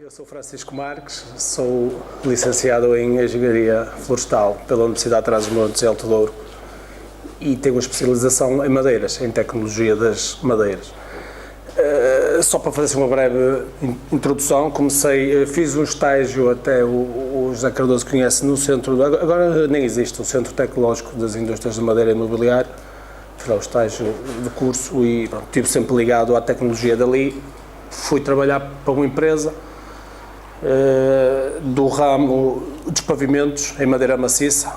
Eu sou Francisco Marques, sou licenciado em Engenharia Florestal pela Universidade de Trás-os-Montes, em Alto Douro, e tenho uma especialização em madeiras, em tecnologia das madeiras. Só para fazer uma breve introdução, fiz um estágio, até o José Cardoso conhece, no centro, agora nem existe, o Centro Tecnológico das Indústrias de Madeira e Imobiliário. Fiz lá o estágio de curso e estive sempre ligado à tecnologia dali. Fui trabalhar para uma empresa do ramo dos pavimentos em madeira maciça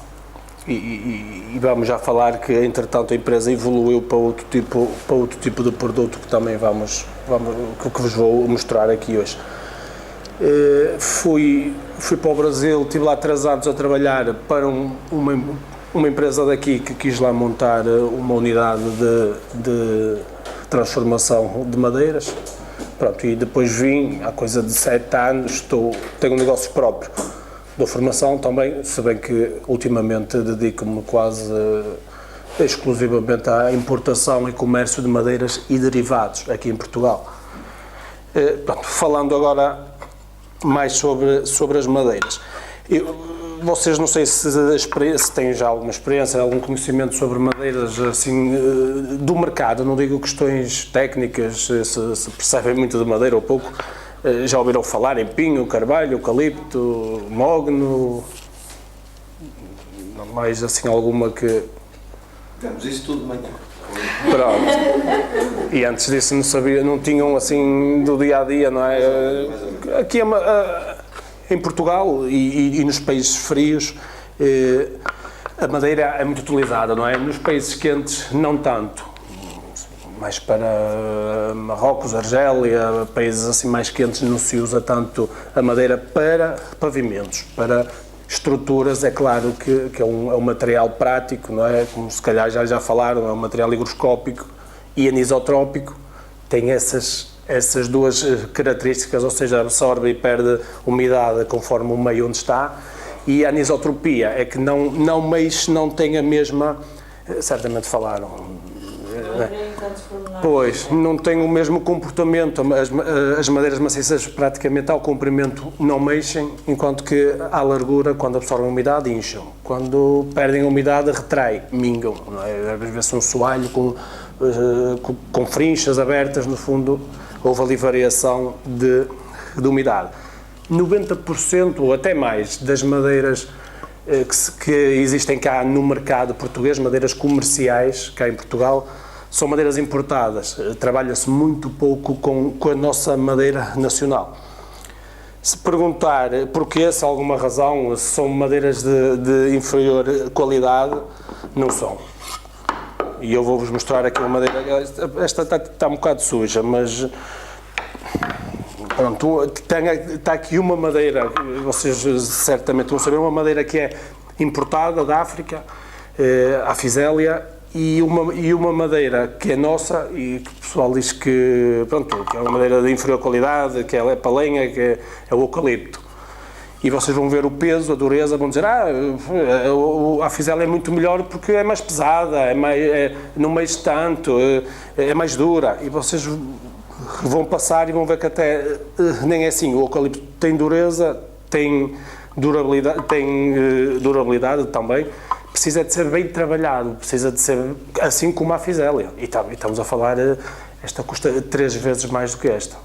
e vamos já falar que, entretanto, a empresa evoluiu para outro tipo de produto que também que vos vou mostrar aqui hoje. Fui para o Brasil, estive lá 3 anos a trabalhar para uma empresa daqui que quis lá montar uma unidade de transformação de madeiras. Pronto, e depois vim, há coisa de 7 anos, tenho um negócio próprio. Dou formação também, se bem que ultimamente dedico-me quase exclusivamente à importação e comércio de madeiras e derivados aqui em Portugal. Pronto, falando agora mais sobre as madeiras. Vocês não sei se têm já alguma experiência, algum conhecimento sobre madeiras assim, do mercado, não digo questões técnicas, se percebem muito de madeira ou pouco, já ouviram falar em pinho, carvalho, eucalipto, mogno, mais assim alguma que... Temos isso tudo muito. Pronto. E antes disso não tinham assim do dia a dia, não é? Aqui em Portugal e nos países frios, a madeira é muito utilizada, não é? Nos países quentes, não tanto. Mais para Marrocos, Argélia, países assim mais quentes, não se usa tanto a madeira para pavimentos. Para estruturas, é claro que é um material prático, não é? Como se calhar já falaram, é um material higroscópico e anisotrópico, tem essas duas características, ou seja, absorve e perde umidade conforme o meio onde está, e a anisotropia é que não mexe, não tem a mesma, certamente falaram, pois, não tem o mesmo comportamento, as madeiras maciças praticamente ao comprimento não mexem, enquanto que à largura, quando absorvem umidade, incham, quando perdem a umidade, mingam, não é? Às vezes um soalho com frinchas abertas, no fundo, houve ali variação de umidade. 90% ou até mais das madeiras que existem cá no mercado português, madeiras comerciais cá em Portugal, são madeiras importadas. Trabalha-se muito pouco com a nossa madeira nacional. Se perguntar porquê, se há alguma razão, se são madeiras de inferior qualidade, não são. E eu vou-vos mostrar aqui uma madeira, esta está um bocado suja, mas pronto, está aqui uma madeira, vocês certamente vão saber, uma madeira que é importada da África, a Fisélia, e uma madeira que é nossa e que o pessoal diz que, pronto, que é uma madeira de inferior qualidade, que é para lenha, que é o eucalipto. E vocês vão ver o peso, a dureza, vão dizer, a Fisélia é muito melhor porque é mais pesada, não mexe tanto, é mais dura. E vocês vão passar e vão ver que até nem é assim. O eucalipto tem dureza, tem durabilidade também, precisa de ser bem trabalhado, precisa de ser assim como a Fisélia. E estamos a falar, esta custa 3 vezes mais do que esta.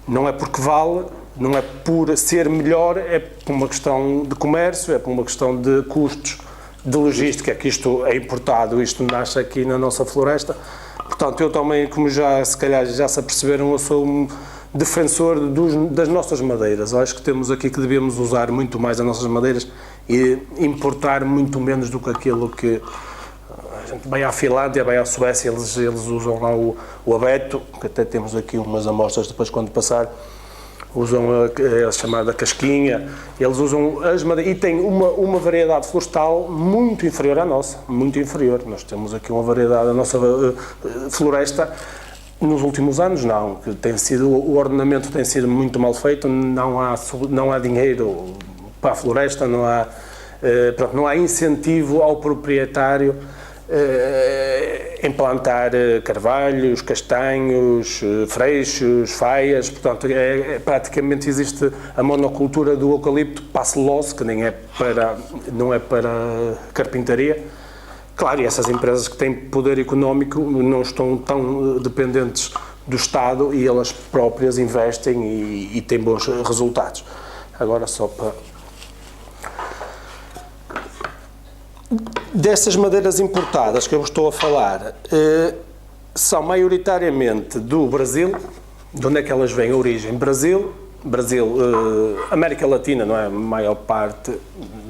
Não é porque vale, não é por ser melhor, é por uma questão de comércio, é por uma questão de custos, de logística, que isto é importado, isto nasce aqui na nossa floresta. Portanto, eu também, como se calhar já se aperceberam, eu sou um defensor das nossas madeiras. Eu acho que temos aqui que devemos usar muito mais as nossas madeiras e importar muito menos do que aquilo que a gente vai à Finlândia, vai à Suécia, eles usam lá o abeto, que até temos aqui umas amostras depois quando passar, usam a chamada casquinha, eles usam as madeiras, e tem uma variedade florestal muito inferior à nossa, muito inferior. Nós temos aqui uma variedade, a nossa floresta, nos últimos anos não, que o ordenamento tem sido muito mal feito, não há dinheiro para a floresta, não há incentivo ao proprietário implantar carvalhos, castanhos, freixos, faias, portanto, praticamente existe a monocultura do eucalipto passe-loce, que não é para carpintaria. Claro, e essas empresas que têm poder económico não estão tão dependentes do Estado e elas próprias investem e têm bons resultados. Agora só para... Dessas madeiras importadas que eu estou a falar, são maioritariamente do Brasil. De onde é que elas vêm? A origem? Brasil, América Latina, não é? A maior parte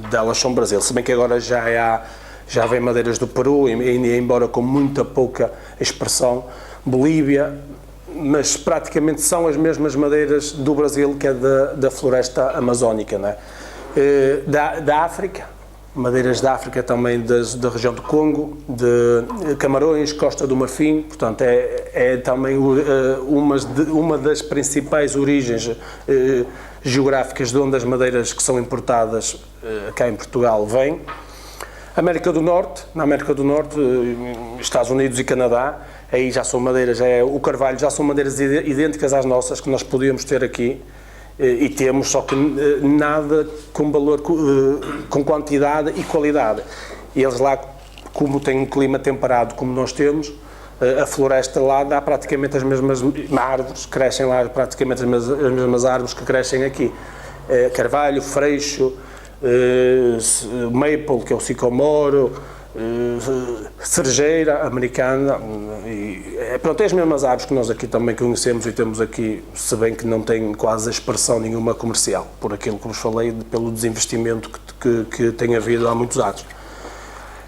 delas são Brasil, se bem que agora já vem madeiras do Peru, embora com muita pouca expressão, Bolívia, mas praticamente são as mesmas madeiras do Brasil, que é da floresta amazónica, não é? Da África, madeiras da África também da região do Congo, de Camarões, Costa do Marfim, portanto é também uma das principais origens geográficas de onde as madeiras que são importadas cá em Portugal vêm. América do Norte, na América do Norte, Estados Unidos e Canadá, aí já são madeiras, o carvalho já são madeiras idênticas às nossas, que nós podíamos ter aqui, e temos, só que nada com valor, com quantidade e qualidade. E eles lá, como têm um clima temperado como nós temos, a floresta lá dá praticamente as mesmas árvores, crescem lá praticamente as mesmas árvores que crescem aqui. Carvalho, freixo, maple, que é o sicomoro, cerejeira americana, pronto, é as mesmas árvores que nós aqui também conhecemos e temos aqui, se bem que não tem quase expressão nenhuma comercial, por aquilo que vos falei, pelo desinvestimento que tem havido há muitos anos.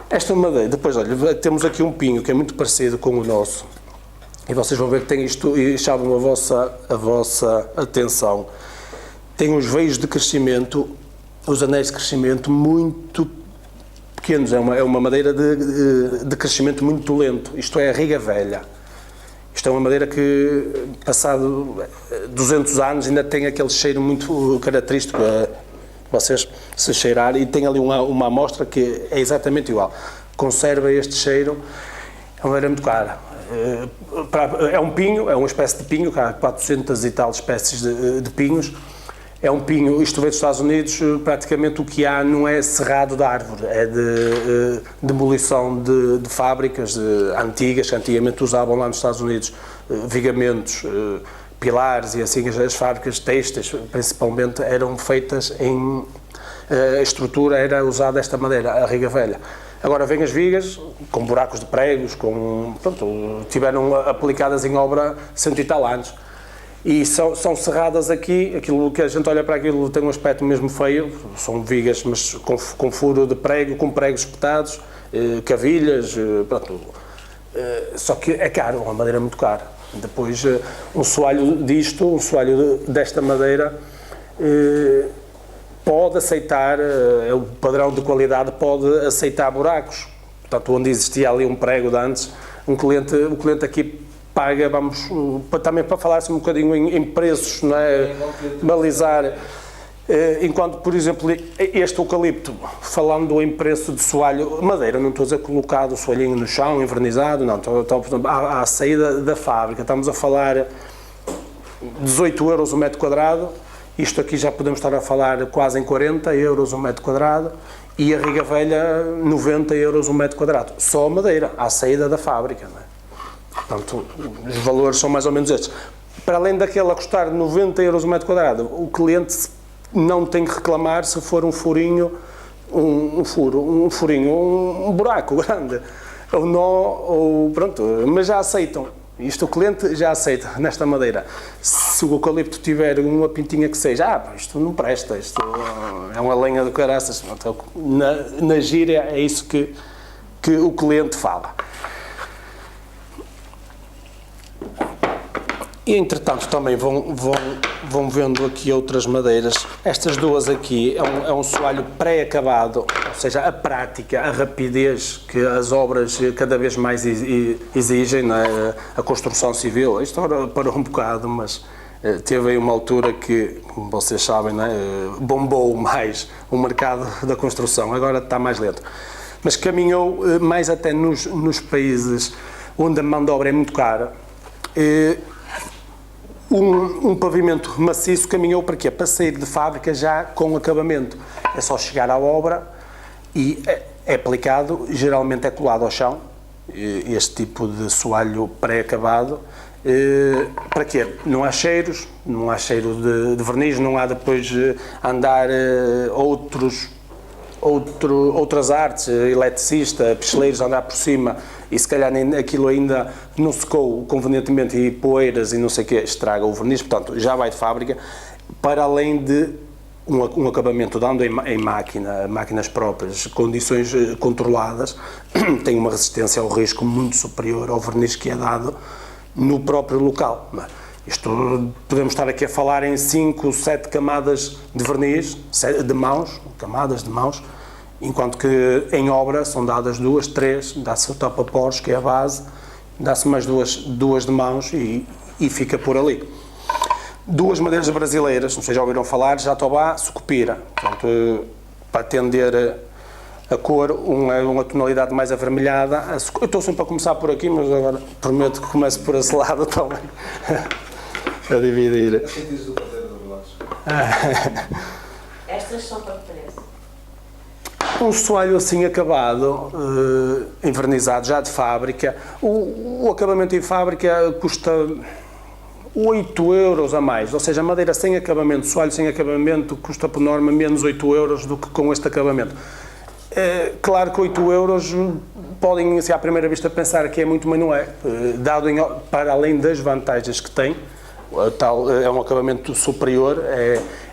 Esta madeira, depois, olha, temos aqui um pinho que é muito parecido com o nosso, e vocês vão ver que tem isto, e chamam a vossa atenção, tem os veios de crescimento, os anéis de crescimento muito pequenos, é uma madeira de crescimento muito lento, isto é a riga velha. Isto é uma madeira que, passado 200 anos, ainda tem aquele cheiro muito característico, vocês se cheirarem, e tem ali uma amostra que é exatamente igual. Conserva este cheiro, é uma madeira muito cara. É um pinho, é uma espécie de pinho, há 400 e tal espécies de pinhos. É um pinho, isto veio dos Estados Unidos, praticamente o que há não é cerrado da árvore, é de demolição de fábricas antigas, que antigamente usavam lá nos Estados Unidos vigamentos, pilares e assim, as fábricas têxteis, principalmente, eram feitas a estrutura era usada esta madeira, a riga velha. Agora vêm as vigas, com buracos de pregos, tiveram aplicadas em obra 100 e tal anos. E são cerradas aqui, aquilo que a gente olha para aquilo tem um aspecto mesmo feio, são vigas, mas com furo de prego, com pregos espetados, cavilhas, pronto. Só que é caro, é uma madeira muito cara. Depois, um soalho desta madeira, pode aceitar, o padrão de qualidade pode aceitar buracos. Portanto, onde existia ali um prego de antes, o cliente aqui paga, também para falar-se um bocadinho em preços, não é? Balizar. Enquanto, por exemplo, este eucalipto, falando em preço de soalho, madeira, não estou a dizer colocado o soalhinho no chão, envernizado, não, estou à saída da fábrica, estamos a falar 18 euros o metro quadrado, isto aqui já podemos estar a falar quase em 40 euros o metro quadrado, e a riga velha 90 euros o metro quadrado, só a madeira, à saída da fábrica, não é? Portanto, os valores são mais ou menos estes. Para além daquele a custar 90 euros o metro quadrado, o cliente não tem que reclamar se for um furinho, um buraco grande, ou nó, ou pronto, mas já aceitam. Isto o cliente já aceita nesta madeira. Se o eucalipto tiver uma pintinha que seja, isto não presta, isto é uma lenha de caraças. Na gíria é isso que o cliente fala. E, entretanto, também vão vendo aqui outras madeiras. Estas duas aqui é um soalho pré-acabado, ou seja, a prática, a rapidez que as obras cada vez mais exigem, não é? A construção civil. Isto agora parou um bocado, mas teve aí uma altura que, como vocês sabem, não é? Bombou mais o mercado da construção, agora está mais lento. mas caminhou mais até nos países onde a mão de obra é muito cara. Um pavimento maciço caminhou para quê? Para sair de fábrica já com acabamento. É só chegar à obra e é aplicado, geralmente é colado ao chão, este tipo de soalho pré-acabado. Para quê? Não há cheiros, não há cheiro de verniz, não há depois andar outras artes, eletricista, picheleiros, andar por cima e se calhar aquilo ainda não secou convenientemente e poeiras e não sei o quê, estraga o verniz, portanto já vai de fábrica, para além de um acabamento dando em máquinas próprias, condições controladas, tem uma resistência ao risco muito superior ao verniz que é dado no próprio local. Isto, podemos estar aqui a falar em 5, 7 camadas de verniz, camadas de mãos, enquanto que em obra são dadas 2, 3, dá-se o tapa-poros, que é a base, dá-se mais duas de mãos e fica por ali. 2 madeiras brasileiras, não sei se já ouviram falar, Jatobá, Sucupira. Portanto, para atender a cor, uma tonalidade mais avermelhada. Eu estou sempre a começar por aqui, mas agora prometo que começo por esse lado também. A dividir. Estas são para que preço? Um soalho assim acabado, envernizado, já de fábrica. O acabamento em fábrica custa 8 euros a mais, ou seja, a madeira sem acabamento, soalho sem acabamento, custa por norma menos 8 euros do que com este acabamento. Claro que 8 euros podem, assim, à primeira vista, pensar que é muito, mas não é. Para além das vantagens que tem, é um acabamento superior,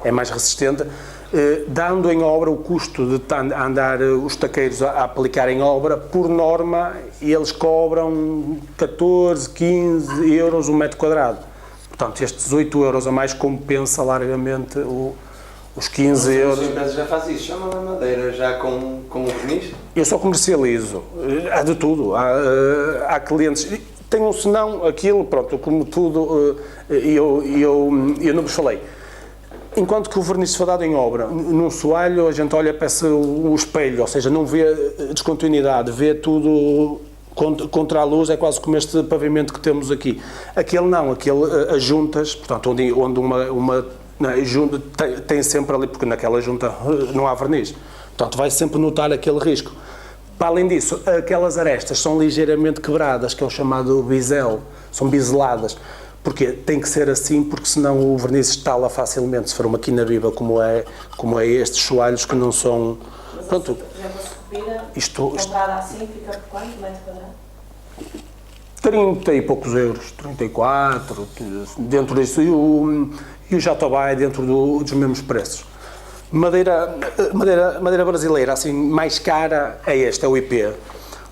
é mais resistente, dando em obra o custo de andar os taqueiros a aplicar em obra, por norma, eles cobram 14, 15 euros o metro quadrado. Portanto, estes 8 euros a mais compensa largamente os 15 euros. As empresas já fazem isso, chamam a madeira já com o verniz? Eu só comercializo, há de tudo, há clientes, tem um senão, aquilo, pronto, como tudo, eu não vos falei. Enquanto que o verniz se for dado em obra, num soalho a gente olha para o espelho, ou seja, não vê descontinuidade, vê tudo contra a luz, é quase como este pavimento que temos aqui. Aquele não, as juntas, portanto, onde uma junta tem sempre ali, porque naquela junta não há verniz, portanto vai sempre notar aquele risco. Para além disso, aquelas arestas são ligeiramente quebradas, que é o chamado bisel, são biseladas. Porquê? Tem que ser assim, porque senão o verniz estala facilmente, se for uma quina viva como é estes soalhos que não são... Pronto, por exemplo, a Sucupira, comprada assim, fica por quanto metro quadrado? 30 e poucos euros, 34, dentro disso, e o Jatobá é dentro dos mesmos preços. Madeira brasileira, assim, mais cara é esta, é o IP.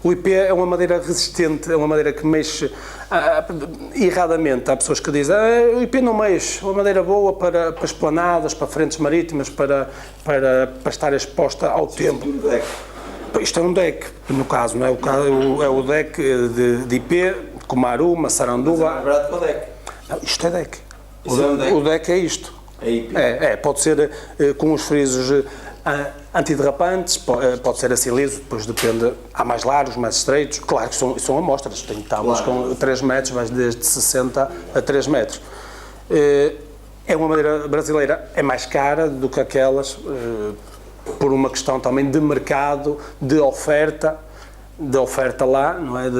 O IP é uma madeira resistente, é uma madeira que mexe erradamente. Há pessoas que dizem o IP não mexe, é uma madeira boa para esplanadas, para frentes marítimas, para estar exposta ao tempo. Isto é um deck, no caso, não é? É o deck de IP, Kumaru, Massaranduba. Mas é barato para o deck. Não, isto é deck. O deck é isto. É IP. Pode ser com os frisos antiderrapantes, pode ser assim liso, depois depende, há mais largos, mais estreitos, claro que são amostras, tem tábuas com 3 metros, vais desde 60 a 3 metros. É uma madeira brasileira, é mais cara do que aquelas, por uma questão também de mercado, de oferta lá, não é?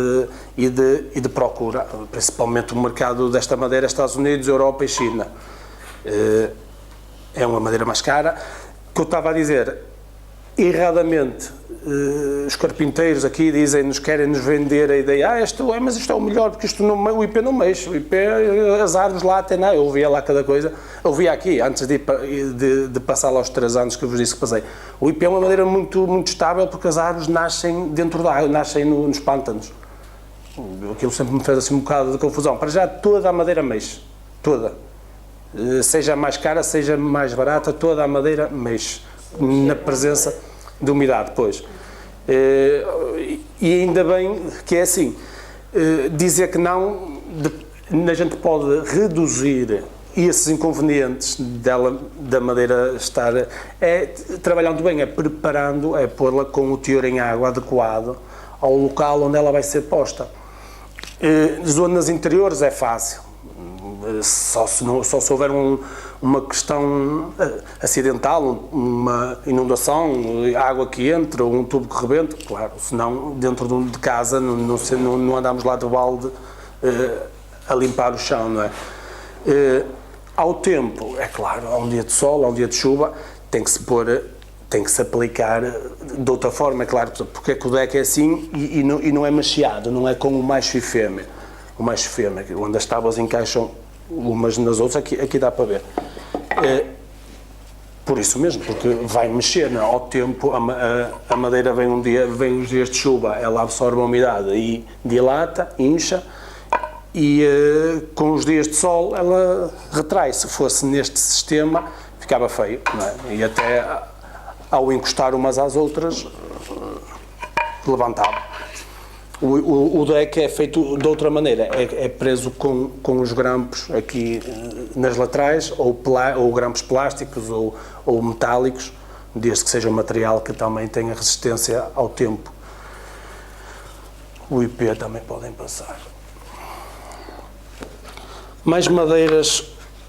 E de procura, principalmente o mercado desta madeira, Estados Unidos, Europa e China. É uma madeira mais cara. O que eu estava a dizer, erradamente, os carpinteiros aqui querem nos vender a ideia, mas isto é o melhor, porque o IP não mexe, o IP, as árvores lá até não, eu ouvia lá cada coisa, eu ouvia aqui, antes de passar lá aos 3 anos que eu vos disse que passei, o IP é uma madeira muito, muito estável, porque as árvores nascem dentro da água, nascem nos pântanos. Aquilo sempre me fez assim um bocado de confusão. Para já toda a madeira mexe, toda. Seja mais cara, seja mais barata, toda a madeira mexe, na presença de umidade, pois. E ainda bem que é assim, dizer que não, a gente pode reduzir e esses inconvenientes da madeira estar, trabalhando bem, é preparando, é pô-la com o teor em água adequado ao local onde ela vai ser posta. Zonas interiores é fácil, só se houver uma questão acidental, uma inundação, água que entra ou um tubo que rebenta, claro, senão dentro de casa não andamos lá de balde a limpar o chão, não é? Ao tempo, é claro, há um dia de sol, há um dia de chuva, tem que se aplicar de outra forma, é claro, porque é que o deck é assim e não é macheado, não é com o macho e fêmea. O macho e fêmea, onde as tábuas encaixam umas nas outras, aqui dá para ver. Por isso mesmo, porque vai mexer, não é? Ao tempo, a madeira vem uns dias de chuva, ela absorve a umidade e dilata, incha, e com os dias de sol ela retrai. Se fosse neste sistema, ficava feio, não é? E até ao encostar umas às outras, levantava. O deck é feito de outra maneira, é preso com os grampos aqui nas laterais, ou grampos plásticos ou metálicos, desde que seja um material que também tenha resistência ao tempo. O IP também podem passar. Mais madeiras,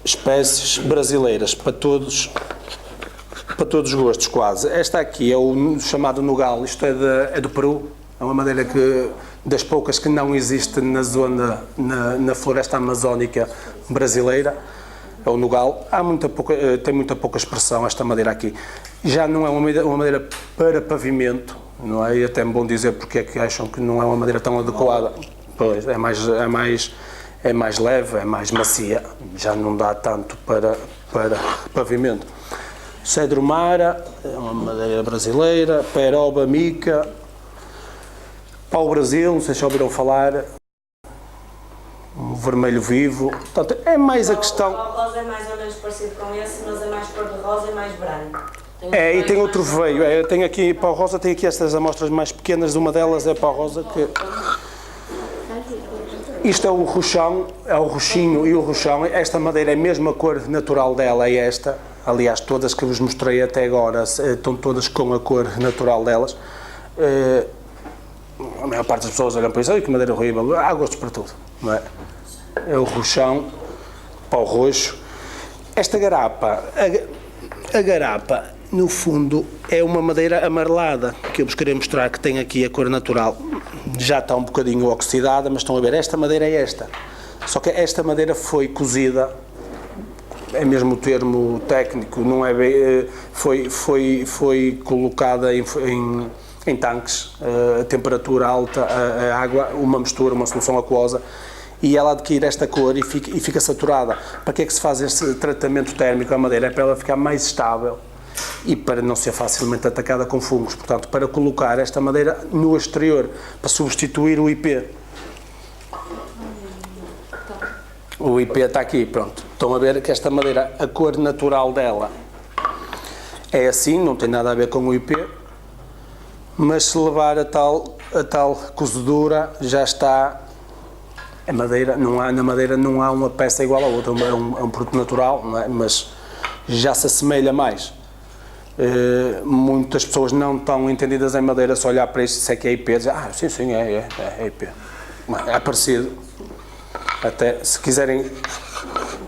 espécies brasileiras, para todos os gostos quase. Esta aqui é o chamado nogal, isto é do Peru, é uma madeira das poucas que não existe na zona, na floresta amazónica brasileira, é o nogal. Tem muita pouca expressão esta madeira aqui. Já não é uma madeira para pavimento, não é? E até é bom dizer porque é que acham que não é uma madeira tão adequada. Pois, é mais leve, é mais macia, já não dá tanto para pavimento. Cedro Mara, é uma madeira brasileira, Peroba, Mica, pau-brasil, não sei se já ouviram falar, um vermelho vivo, portanto, é mais a questão... O pau-rosa é mais ou menos parecido com esse, mas é mais cor-de-rosa e mais branco. E tem outro veio, tenho aqui pau-rosa, tenho aqui estas amostras mais pequenas, uma delas é pau-rosa que... Isto é o roxão, é o roxinho e o roxão, esta madeira é a mesma cor natural dela, é esta, aliás, todas que vos mostrei até agora estão todas com a cor natural delas. A maior parte das pessoas olham para isso, que madeira horrível, há gostos para tudo, não é? É o roxão, pau roxo. Esta garapa, a garapa, no fundo, é uma madeira amarelada, que eu vos queria mostrar que tem aqui a cor natural. Já está um bocadinho oxidada, mas estão a ver, esta madeira é esta. Só que esta madeira foi cozida, é mesmo o termo técnico, não é bem, foi colocada em tanques, a temperatura alta, a água, uma mistura, uma solução aquosa, e ela adquire esta cor e fica saturada. Para que é que se faz este tratamento térmico à madeira? É para ela ficar mais estável e para não ser facilmente atacada com fungos. Portanto, para colocar esta madeira no exterior, para substituir o IP. O IP está aqui, pronto. Estão a ver que esta madeira, a cor natural dela é assim, não tem nada a ver com o IP, mas se levar a tal cozedura, já está a madeira, na madeira não há uma peça igual à outra, é um produto natural, não é? Mas já se assemelha mais. Muitas pessoas não estão entendidas em madeira, se olhar para isto, se é que é IP, dizem, sim, é IP. É parecido. Até se quiserem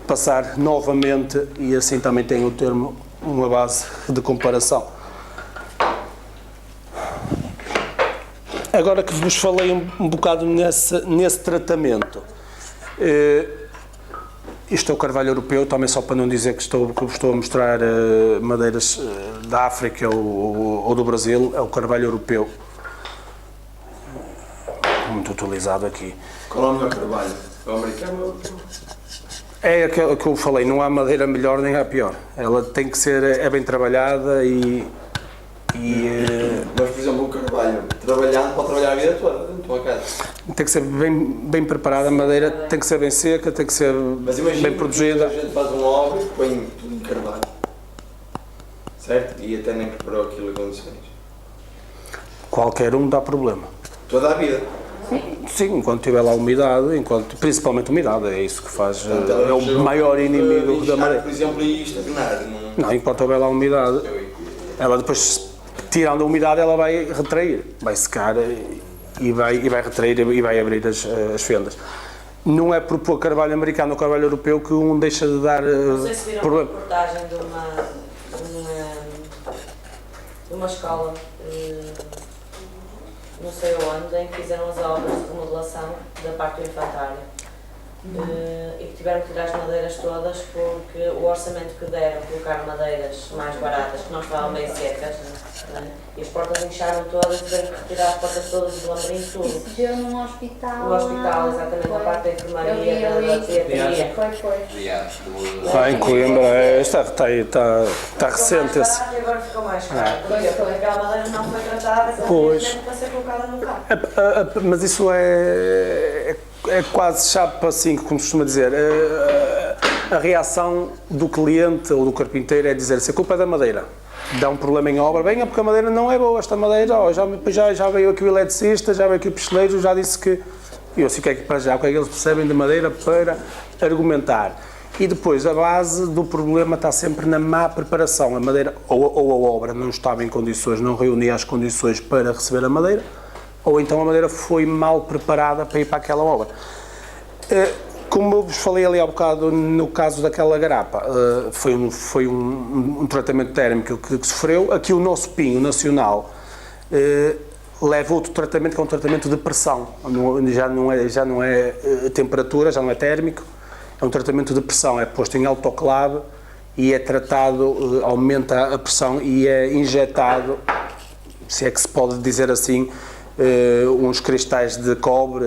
passar novamente, e assim também tem o termo, uma base de comparação. Agora que vos falei um bocado nesse tratamento, isto é o carvalho europeu, também só para não dizer que vos estou a mostrar madeiras da África ou do Brasil, é o carvalho europeu, muito utilizado aqui. Qual é o melhor carvalho? O americano? É aquilo que eu falei, não há madeira melhor nem há pior, ela tem que ser bem trabalhada e mas, por exemplo, o carvalho, trabalhando, pode trabalhar a vida toda na tua casa. Tem que ser bem preparada, a madeira tem que ser bem seca, tem que ser bem produzida. Mas a gente faz um obra e põe tudo em carvalho, certo? E até nem preparou aquilo em condições. Qualquer um dá problema. Toda a vida. Sim, enquanto tiver lá umidade, principalmente umidade, é isso que faz, é o maior inimigo da madeira. Por exemplo, e estagnar. Não, enquanto houver lá umidade, ela depois, tirando a umidade, ela vai retrair, vai secar e vai retrair e vai abrir as fendas. Não é por pôr carvalho americano ou carvalho europeu que um deixa de dar Não sei se viram uma problema. reportagem de uma escola, não sei onde, em que fizeram as obras de remodelação da parte do infantário. E que tiveram que tirar as madeiras todas porque o orçamento que deram colocar madeiras mais baratas, que não estavam bem secas, né? E as portas incharam todas e tiveram que retirar as portas todas do labirinto, tudo. Isso deu num hospital. No hospital, exatamente, na parte da enfermaria, da pediatria. Foi. Em Coimbra, está recente esse. E agora ficou mais caro. Porque aquela madeira não foi tratada, Pois. para ser colocada no carro. Mas isso é quase chapa assim, como se costuma dizer. A reação do cliente ou do carpinteiro é dizer: se a culpa é da madeira, dá um problema em obra, venha porque a madeira não é boa, esta madeira, já veio aqui o eletricista, já veio aqui o pistoleiro, já disse que... Eu sei o que é que para já, o que é que eles percebem de madeira para argumentar. E depois a base do problema está sempre na má preparação. A madeira ou a obra não estava em condições, não reunia as condições para receber a madeira, ou então a madeira foi mal preparada para ir para aquela obra. Como eu vos falei ali há bocado, no caso daquela garapa, foi um tratamento térmico que sofreu. Aqui o nosso pinho nacional leva outro tratamento, que é um tratamento de pressão. Já não é temperatura, já não é térmico, é um tratamento de pressão. É posto em autoclave e é tratado, aumenta a pressão e é injetado, se é que se pode dizer assim, uns cristais de cobre,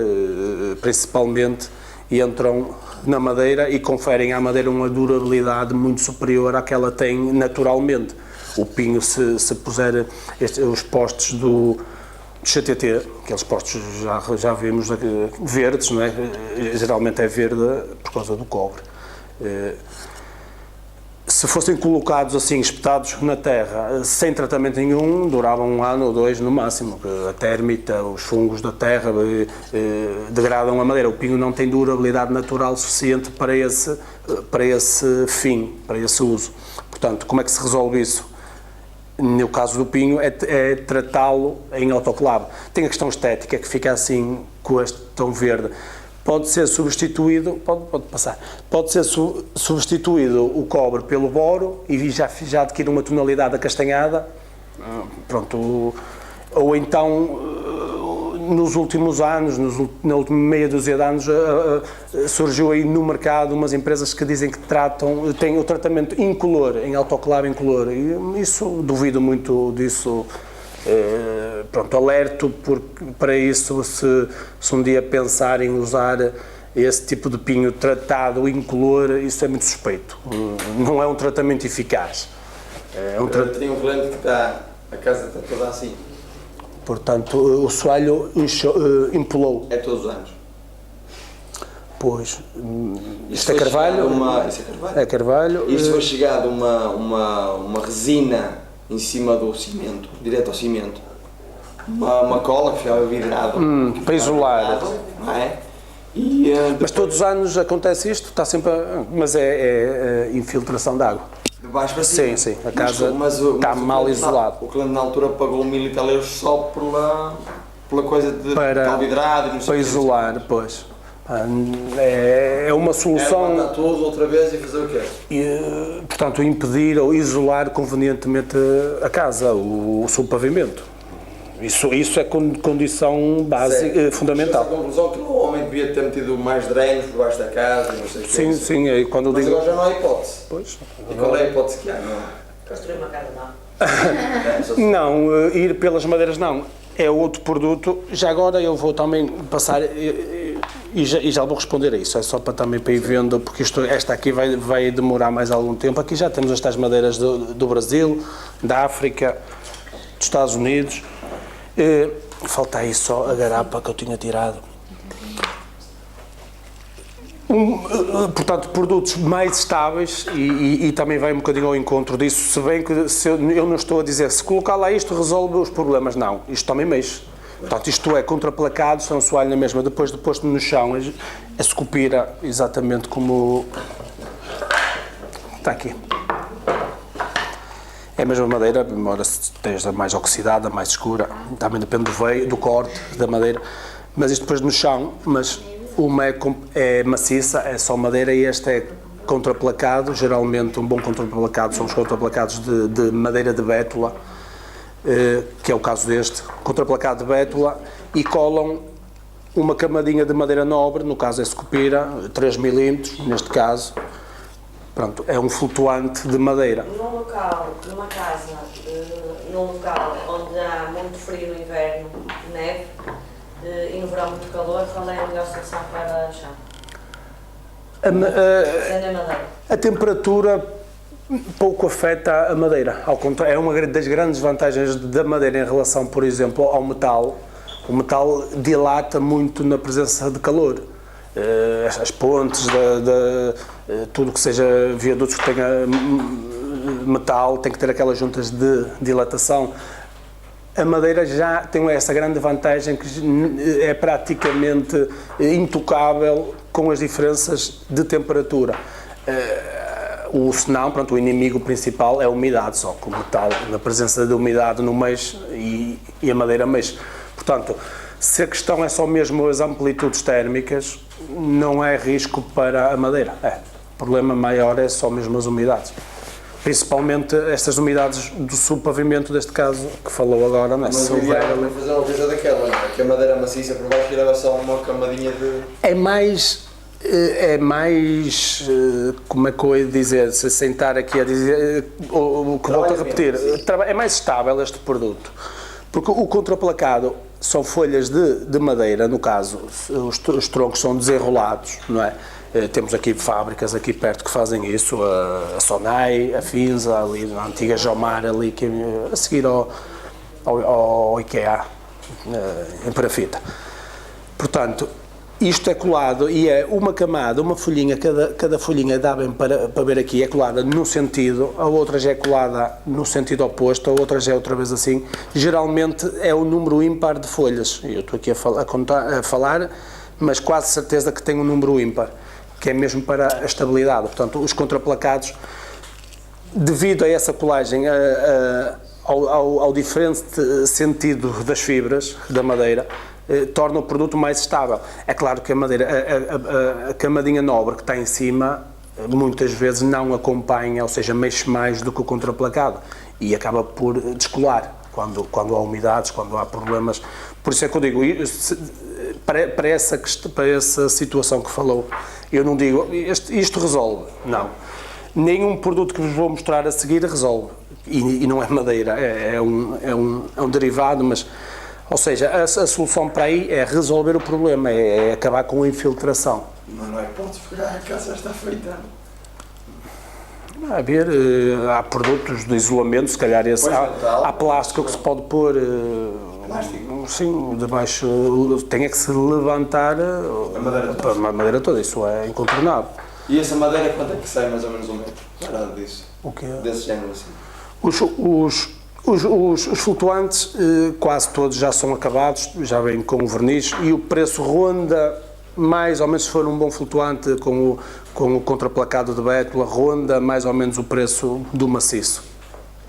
principalmente, entram na madeira e conferem à madeira uma durabilidade muito superior à que ela tem naturalmente. O pinho, se puser os postes do CTT, aqueles postes já vimos verdes, não é? Geralmente é verde por causa do cobre. Se fossem colocados assim, espetados na terra, sem tratamento nenhum, duravam 1 ano ou 2 no máximo. A térmita, os fungos da terra degradam a madeira. O pinho não tem durabilidade natural suficiente para esse fim, para esse uso. Portanto, como é que se resolve isso? No caso do pinho, é tratá-lo em autoclave. Tem a questão estética, que fica assim, com este tom verde. Pode ser substituído, pode ser substituído o cobre pelo boro e já adquire uma tonalidade acastanhada, pronto, ou então nos últimos anos, na última meia dúzia de anos, surgiu aí no mercado umas empresas que dizem que têm o tratamento incolor, em autoclave incolor, e isso, duvido muito disso. Pronto, alerto para isso, se um dia pensar em usar esse tipo de pinho tratado incolor, isso é muito suspeito, não é um tratamento eficaz. Tenho um cliente que a casa está toda assim. Portanto, o soalho empolou. É todos os anos. Pois, isto é carvalho? Isso é carvalho. É carvalho. Isto foi chegado uma resina em cima do cimento, direto ao cimento. Uma cola que ficava vidrada. Para isolar. Não é? Mas todos os anos acontece isto? Está sempre mas é infiltração de água. De baixo para cima. Sim, a casa está mal isolada. O cliente na altura pagou 1000 e tal euros só pela coisa de tal vidrado e não sei para isolar, pois. É uma solução. É mandar tudo outra vez e fazer o quê? Portanto, impedir ou isolar convenientemente a casa, o seu pavimento. Isso é condição básica, fundamental. A conclusão que o homem devia ter metido mais drenos por baixo da casa, não sei o que. Sim, quando mas digo. agora já não há hipótese. Pois. E qual é a hipótese que há? Construir uma casa nova. Não, ir pelas madeiras não. É outro produto. Já agora eu vou também passar e já vou responder a isso. É só para ir vendo, porque esta aqui vai demorar mais algum tempo. Aqui já temos estas madeiras do Brasil, da África, dos Estados Unidos. Falta aí só a garapa que eu tinha tirado. Portanto, produtos mais estáveis e também vai um bocadinho ao encontro disso, se bem que eu não estou a dizer, se colocar lá isto resolve os problemas, não, isto também mexe. Portanto, isto é contraplacado, são soalho na mesma, depois de posto no chão, a esculpira exatamente como está aqui. É a mesma madeira, embora esteja mais oxidada, mais escura, também depende do veio, do corte da madeira, mas isto depois no chão, mas uma é maciça, é só madeira, e este é contraplacado, geralmente um bom contraplacado são os contraplacados de madeira de bétula, que é o caso deste, contraplacado de bétula, e colam uma camadinha de madeira nobre, no caso é Scupira, 3 mm, neste caso. Pronto, é um flutuante de madeira. Num local, numa casa, num local onde há muito frio no inverno, neve, e no verão muito calor, qual é a melhor solução para o chão? Sendo a madeira. A temperatura pouco afeta a madeira. Ao contrário, é uma das grandes vantagens da madeira em relação, por exemplo, ao metal. O metal dilata muito na presença de calor. As pontes, tudo que seja viadutos que tenha metal, tem que ter aquelas juntas de dilatação. A madeira já tem essa grande vantagem que é praticamente intocável com as diferenças de temperatura. Senão, pronto, o inimigo principal é a umidade, só que o metal, na presença de umidade no mexe e a madeira mexe. Portanto, se a questão é só mesmo as amplitudes térmicas, não é risco para a madeira. O problema maior é só mesmo as umidades. Principalmente estas umidades do subpavimento, deste caso, que falou agora, não é? Mas eu ia fazer uma coisa daquela, não é? Que a madeira maciça por baixo leva só uma camadinha de... É mais, como é que eu ia dizer, se sentar aqui a dizer, o que volto a repetir, é mais estável este produto. Porque o contraplacado são folhas de madeira, no caso, os troncos são desenrolados, não é? Temos aqui fábricas aqui perto que fazem isso, a Sonai, a Finza, ali na antiga Jomar, ali que, a seguir ao IKEA, em parafita. Portanto, isto é colado e é uma camada, uma folhinha, cada folhinha dá bem para ver aqui, é colada num sentido, a outra já é colada no sentido oposto, a outra já é outra vez assim. Geralmente é o número ímpar de folhas. Eu estou aqui a falar, mas quase certeza que tem um número ímpar, que é mesmo para a estabilidade. Portanto, os contraplacados, devido a essa colagem, ao diferente sentido das fibras da madeira, torna o produto mais estável. É claro que a madeira, a camadinha nobre que está em cima, muitas vezes não acompanha, ou seja, mexe mais do que o contraplacado e acaba por descolar quando há umidades, quando há problemas. Por isso é que eu digo, para essa situação que falou, eu não digo, isto resolve, não. Nenhum produto que vos vou mostrar a seguir resolve. E não é madeira, é um derivado, mas... Ou seja, a solução para aí é resolver o problema, é acabar com a infiltração. Mas não é ponto pegar, a casa está feita. A ver, há produtos de isolamento, se calhar esse, há plástico que se pode pôr, sim, debaixo, tem que se levantar a madeira toda, isso é incontornável. E essa madeira, quanto é que sai mais ou menos um metro? Parado disso? O quê? Desse género assim? Os flutuantes, quase todos já são acabados, já vêm com o verniz, e o preço ronda, mais ou menos, se for um bom flutuante com o contraplacado de bétula, ronda mais ou menos o preço do maciço,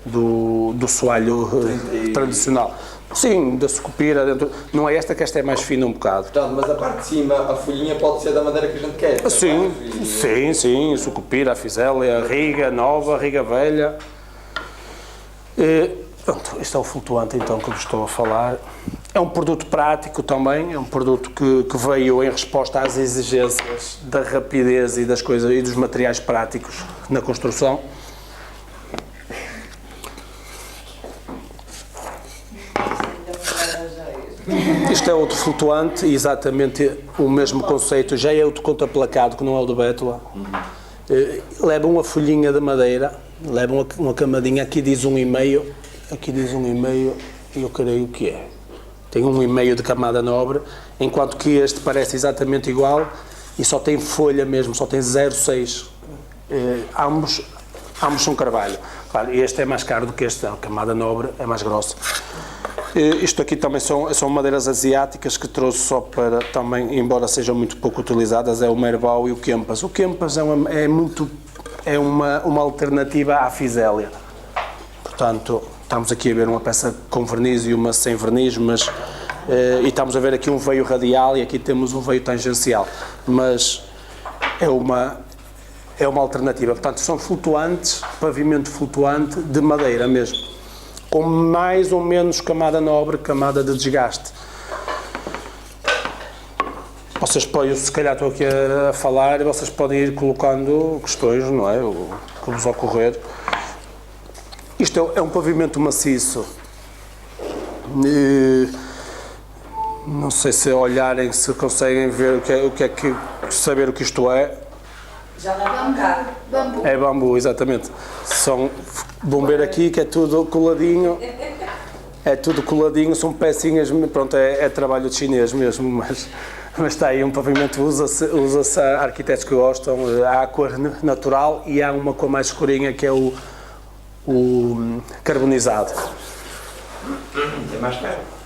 do soalho tradicional. Sim, da Scupira, não é esta, que esta é mais fina um bocado. Portanto, mas a parte de cima, a folhinha pode ser da madeira que a gente quer? Sim, Scupira, a Fisélia, a Riga nova, a Riga velha. Pronto, este é o flutuante então que eu vos estou a falar. É um produto prático também, é um produto que veio em resposta às exigências da rapidez e das coisas e dos materiais práticos na construção. Isto é outro flutuante, exatamente o mesmo conceito, já é outro contraplacado que não é o do bétula. Leva uma folhinha de madeira, leva uma camadinha, aqui diz 1,5, aqui diz 1,5 e eu creio que é. Tem 1,5 de camada nobre, enquanto que este parece exatamente igual e só tem folha mesmo, só tem 0,6. Ambos são carvalho. Claro, este é mais caro do que este, a camada nobre é mais grossa. Isto aqui também são madeiras asiáticas que trouxe só para também, embora sejam muito pouco utilizadas, é o Merbau e o Kempas. O Kempas é uma alternativa à Fisélia. Portanto, estamos aqui a ver uma peça com verniz e uma sem verniz, mas e estamos a ver aqui um veio radial e aqui temos um veio tangencial. Mas é uma alternativa. Portanto, são flutuantes, pavimento flutuante de madeira mesmo, com mais ou menos camada nobre, camada de desgaste. Vocês podem, se calhar estou aqui a falar, vocês podem ir colocando questões, não é? O que vos ocorrer. Isto é um pavimento maciço. Não sei se olharem, se conseguem ver saber o que isto é. Já dá para cá. Bambu. É bambu, exatamente. Vão ver aqui que é tudo coladinho. É tudo coladinho, são pecinhas, pronto, é trabalho de chinês mesmo, mas está aí um pavimento, usa-se a arquitetos que gostam, há a cor natural e há uma cor mais escurinha que é o carbonizado. É mais caro.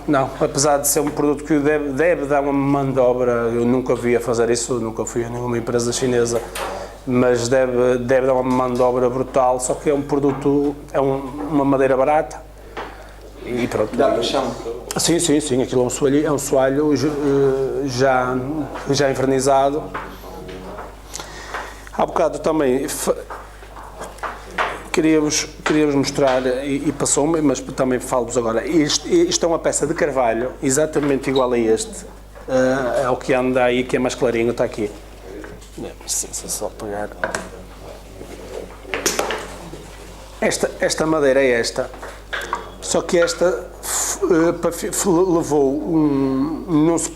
Não. Apesar de ser um produto que deve dar uma mão de obra, eu nunca vi a fazer isso, nunca fui a nenhuma empresa chinesa, mas deve dar uma mão de obra brutal, só que é um produto, uma madeira barata e pronto. Dá paixão. Sim, aquilo é um soalho já envernizado. Há bocado também queríamos mostrar, e passou-me, mas também falo-vos agora, isto é uma peça de carvalho, exatamente igual a este, ao que anda aí, que é mais clarinho, está aqui. Se só pegar. Esta madeira é esta, só que esta levou não se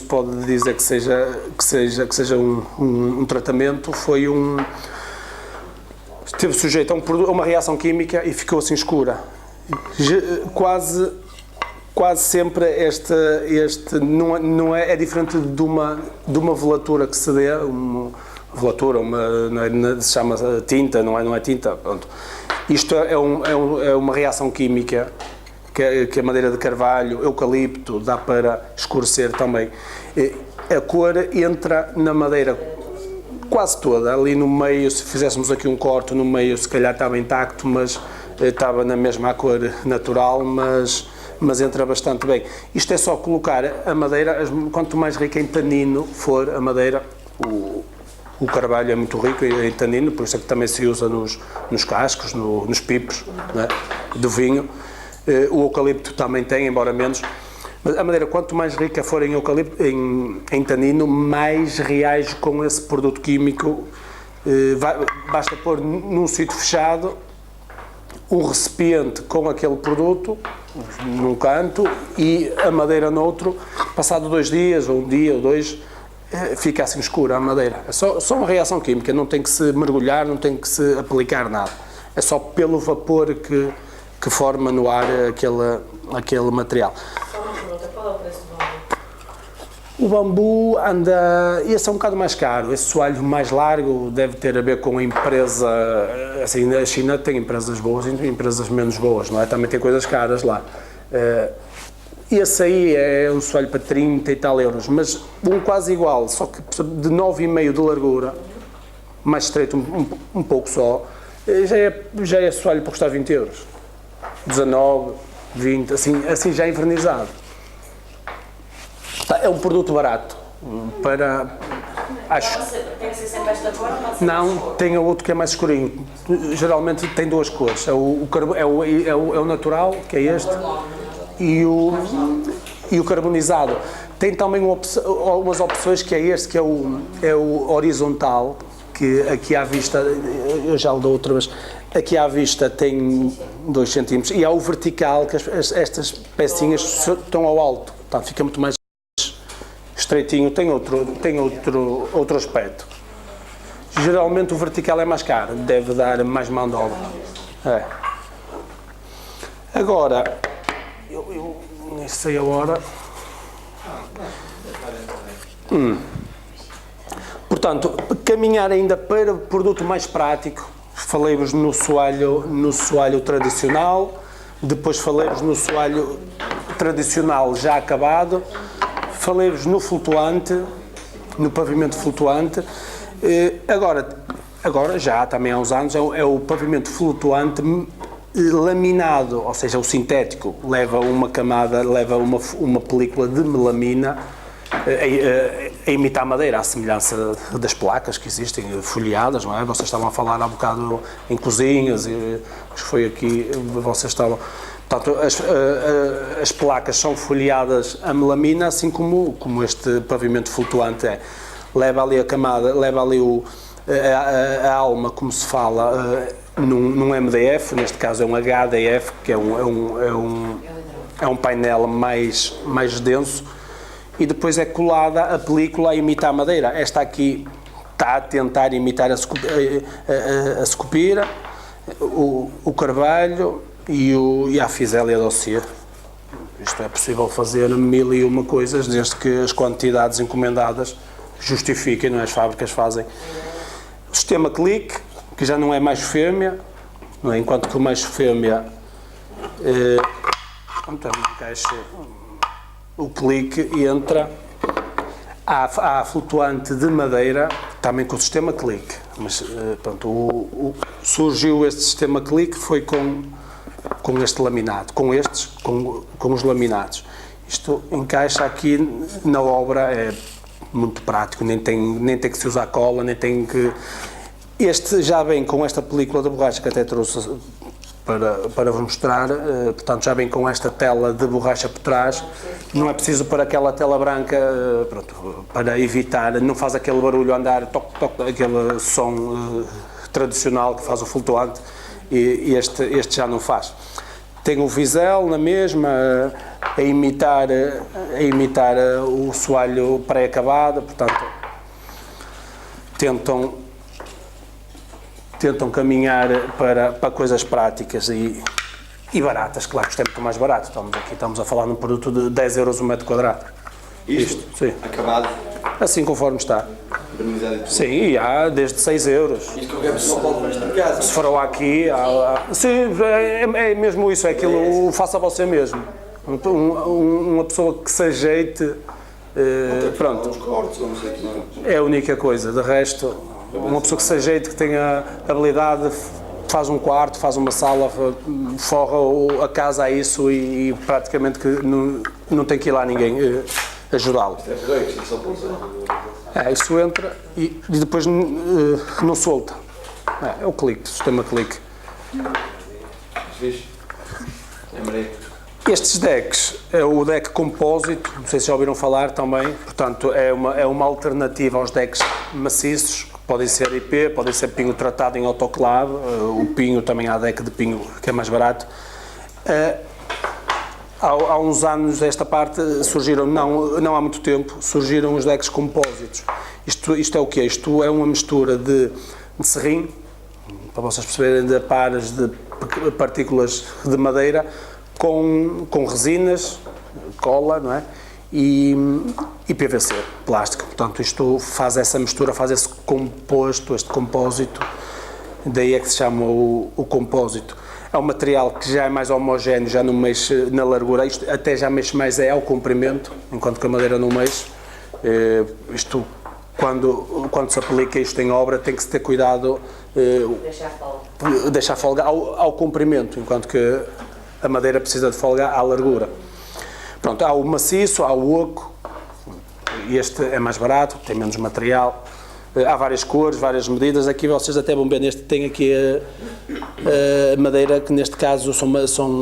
pode dizer que seja um tratamento, esteve sujeito a uma reação química e ficou assim escura. Quase sempre não é diferente de uma velatura que se dê, velatura, se chama tinta, não é tinta, pronto. Isto é uma reação química que a madeira de carvalho, eucalipto, dá para escurecer também. A cor entra na madeira quase toda, ali no meio, se fizéssemos aqui um corte no meio, se calhar estava intacto, mas estava na mesma cor natural, mas entra bastante bem. Isto é só colocar a madeira, quanto mais rica em tanino for a madeira, o carvalho é muito rico em tanino, por isso é que também se usa nos cascos, nos pipos, né, do vinho. O eucalipto também tem, embora menos. Mas a madeira, quanto mais rica for em eucalipto, em tanino, mais reage com esse produto químico. Basta pôr num sítio fechado um recipiente com aquele produto num canto e a madeira noutro, passado 2 dias, ou 1 dia ou 2, fica assim escura a madeira. É só uma reação química, não tem que se mergulhar, não tem que se aplicar nada. É só pelo vapor que forma no ar aquele material. Qual é o preço do bambu? O bambu anda, esse é um bocado mais caro, esse soalho mais largo deve ter a ver com a empresa, assim, a China tem empresas boas e empresas menos boas, não é? Também tem coisas caras lá. Esse aí é um soalho para 30 e tal euros, mas um quase igual, só que de 9,5 de largura, mais estreito um pouco só, já é soalho para custar 20 euros. 19, 20, assim já envernizado. É um produto barato para, acho. Tem que ser sempre esta cor ou pode ser Não, tem outro que é mais escurinho. Geralmente tem 2 cores. É o natural, que é este, e o carbonizado. Tem também umas opções, que é este, que é o horizontal, que aqui à vista, eu já lhe dou outra vez, aqui à vista tem 2 centímetros, e há o vertical, que estas pecinhas estão ao alto, portanto fica muito mais estreitinho, tem outro aspecto. Geralmente o vertical é mais caro, deve dar mais mão de obra. Agora, eu nem sei a hora. Portanto, caminhar ainda para o produto mais prático, falei-vos no soalho tradicional, Depois falei-vos no soalho tradicional já acabado, falei-vos no flutuante, no pavimento flutuante. Agora já também há uns anos é o pavimento flutuante laminado, ou seja, o sintético leva uma camada, leva uma película de melamina a imitar madeira, à semelhança das placas que existem, folheadas, não é? Vocês estavam a falar há bocado em cozinhas, e foi aqui, vocês estavam... Portanto, as placas são folheadas a melamina, assim como este pavimento flutuante é. Leva ali a camada, leva ali a alma, como se fala, num MDF, neste caso é um HDF, que é um painel mais denso, e depois é colada a película a imitar madeira. Esta aqui está a tentar imitar a secupira, o carvalho e a fisélia dossier. Isto é possível fazer 1001 coisas, desde que as quantidades encomendadas justifiquem, não é? As fábricas fazem. O sistema clique, que já não é mais fêmea, não é? Enquanto que o mais fêmea o clique entra. Há flutuante de madeira também com o sistema clique, mas pronto, surgiu este sistema clique foi com este laminado, com os laminados. Isto encaixa aqui na obra, é muito prático, nem tem que se usar cola, nem tem que... Este já vem com esta película de borracha que até trouxe para vos mostrar, portanto já vem com esta tela de borracha por trás, não é preciso para aquela tela branca, pronto, para evitar, não faz aquele barulho a andar, toque, aquele som tradicional que faz o flutuante, e este já não faz. Tem o visel na mesma, a imitar o soalho pré-acabado, portanto tentam caminhar para coisas práticas e baratas, claro que isto é muito mais barato, estamos a falar num produto de 10 euros um metro quadrado. Isto? Sim. Acabado? Assim conforme está. Barnizado e tudo? Sim, e há desde 6 euros. Isto qualquer pessoa pode pôr isto em casa? Se for aqui, sim, é mesmo isso, é aquilo, faça você mesmo. Uma pessoa que se ajeite, pronto, Uns cortes, ou não sei o que. é a única coisa. De resto, uma pessoa que se ajeite, que tenha habilidade, faz um quarto, faz uma sala, forra a casa a isso e praticamente que não tem que ir lá ninguém ajudá-lo. Isso entra e depois não solta. É o clique, o sistema clique. Fixe. Lembrei. Estes decks, é o deck compósito, não sei se já ouviram falar também, portanto é uma alternativa aos decks maciços, que podem ser IP, podem ser pinho tratado em autoclave, o pinho também há deck de pinho que é mais barato. Há uns anos esta parte surgiram, não há muito tempo, surgiram os decks compósitos. Isto é o quê? Isto é uma mistura de serrim, para vocês perceberem, de pares de partículas de madeira, com resinas, cola, não é? E PVC, plástico. Portanto, isto faz essa mistura, faz esse composto, este compósito, daí é que se chama o compósito. É um material que já é mais homogéneo, já não mexe na largura, isto até já mexe mais ao comprimento, enquanto que a madeira não mexe. Isto, quando se aplica isto em obra, tem que se ter cuidado, deixar folga ao comprimento, enquanto que a madeira precisa de folga à largura. Pronto, há o maciço, há o oco, este é mais barato, tem menos material, há várias cores, várias medidas. Aqui vocês até vão ver, neste tem aqui a madeira, que neste caso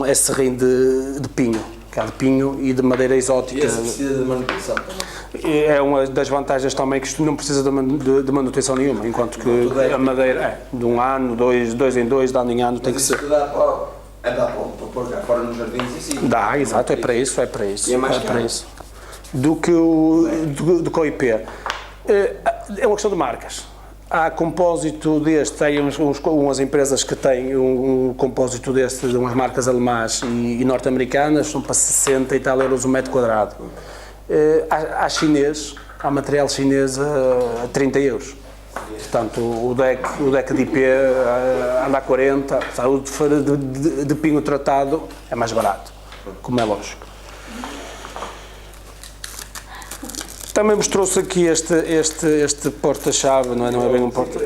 é serrim de pinho, que há de pinho e de madeira exótica. E esse precisa de manutenção? É uma das vantagens também, que isto não precisa de manutenção nenhuma, enquanto que a madeira de um ano, dois em dois, de ano em ano, tem que ser. Dá para pôr cá fora nos jardins e sim? Dá, exato, é para isso. E é mais caro? Para isso. Do que o IP. É uma questão de marcas. Há compósito deste, tem umas empresas que têm um compósito deste, de umas marcas alemãs e norte-americanas, são para 60 e tal euros um metro quadrado. Há material chinês a 30 euros. Portanto, o deck de IP anda a 40, sabe? O de pinho tratado é mais barato, como é lógico. Também vos trouxe aqui este porta-chave, não é bem um porta...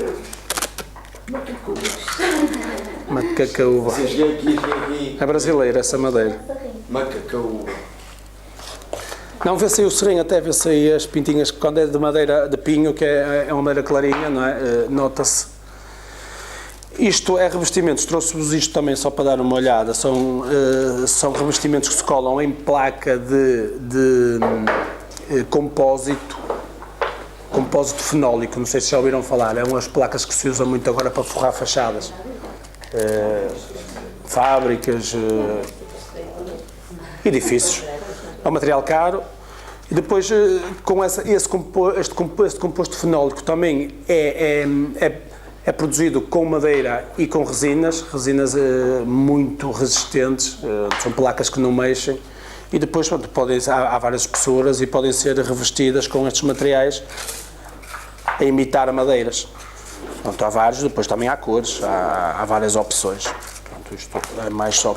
Macacaúba. Cheguei aqui. É brasileira essa madeira. Macacaúba. Não, vê-se aí o sereno, até vê-se aí as pintinhas, quando é de madeira de pinho, que é uma madeira clarinha, não é? Nota-se. Isto é revestimentos, trouxe-vos isto também só para dar uma olhada, são revestimentos que se colam em placa de compósito fenólico, não sei se já ouviram falar, é umas placas que se usam muito agora para forrar fachadas. Fábricas, edifícios. É um material caro e depois com este composto fenólico também é produzido com madeira e com resinas muito resistentes, são placas que não mexem e depois há várias espessuras e podem ser revestidas com estes materiais a imitar madeiras. Portanto, há vários, depois também há cores, há várias opções. Portanto, isto é mais só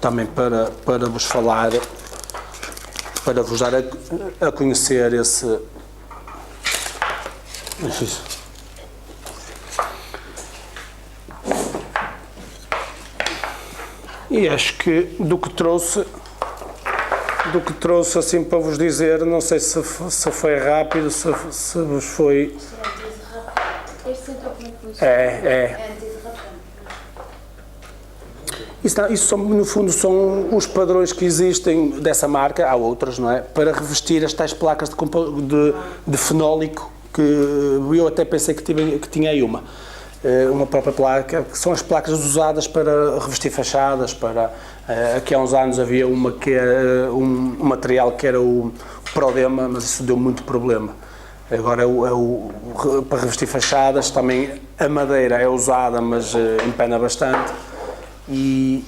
também para vos falar, para vos dar a conhecer esse... E acho que do que trouxe assim para vos dizer, não sei se foi rápido, se vos foi... Este centro como é que funciona? É Isso no fundo são os padrões que existem dessa marca, há outras, não é? Para revestir as tais placas de fenólico, que eu até pensei que tinha aí uma própria placa, que são as placas usadas para revestir fachadas, aqui há uns anos havia uma que era um material que era o Prodema, mas isso deu muito problema. Agora para revestir fachadas também a madeira é usada, mas empena bastante. E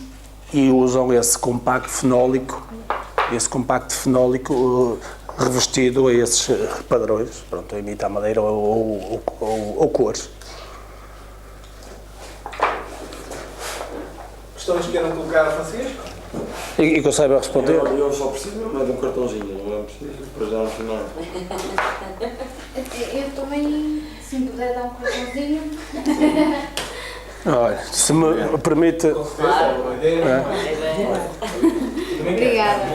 usam esse compacto fenólico revestido a esses padrões, pronto, imita a madeira ou cores. Questões que queiram colocar a Francisco? E que eu saiba responder? Eu só preciso mais de um cartãozinho, não é preciso, para já no final. Eu também, se me puder dar um cartãozinho. Olha, se me permite... Obrigada.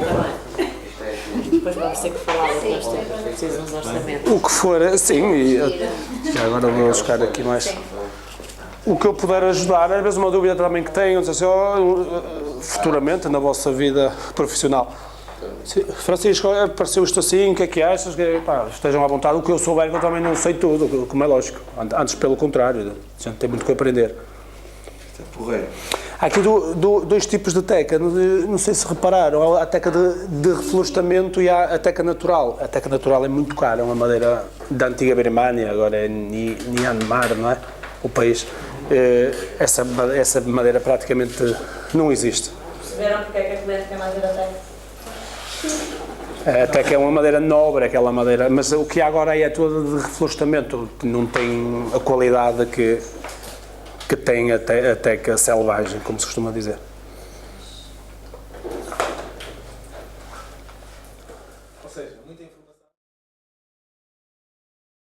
Depois vamos ter que falar do que nós precisamos de orçamento. O que for, sim, e já agora vou buscar aqui mais. O que eu puder ajudar, às vezes uma dúvida também que tenho, não sei se futuramente na vossa vida profissional. Francisco, apareceu isto assim, o que é que achas? Estejam à vontade, o que eu souber que eu também não sei tudo, como é lógico. Antes pelo contrário, a gente tem muito que aprender. Porreiro. Há aqui dois tipos de teca, não sei se repararam, há a teca de reflorestamento e há a teca natural. A teca natural é muito cara, é uma madeira da antiga Birmânia, agora é Myanmar, não é? O país. Essa madeira praticamente não existe. Perceberam porque é que a colher tem madeira teca? A teca é uma madeira nobre, aquela madeira, mas o que há agora aí é toda de reflorestamento, não tem a qualidade que tem a teca selvagem, como se costuma dizer. Ou seja, muita informação.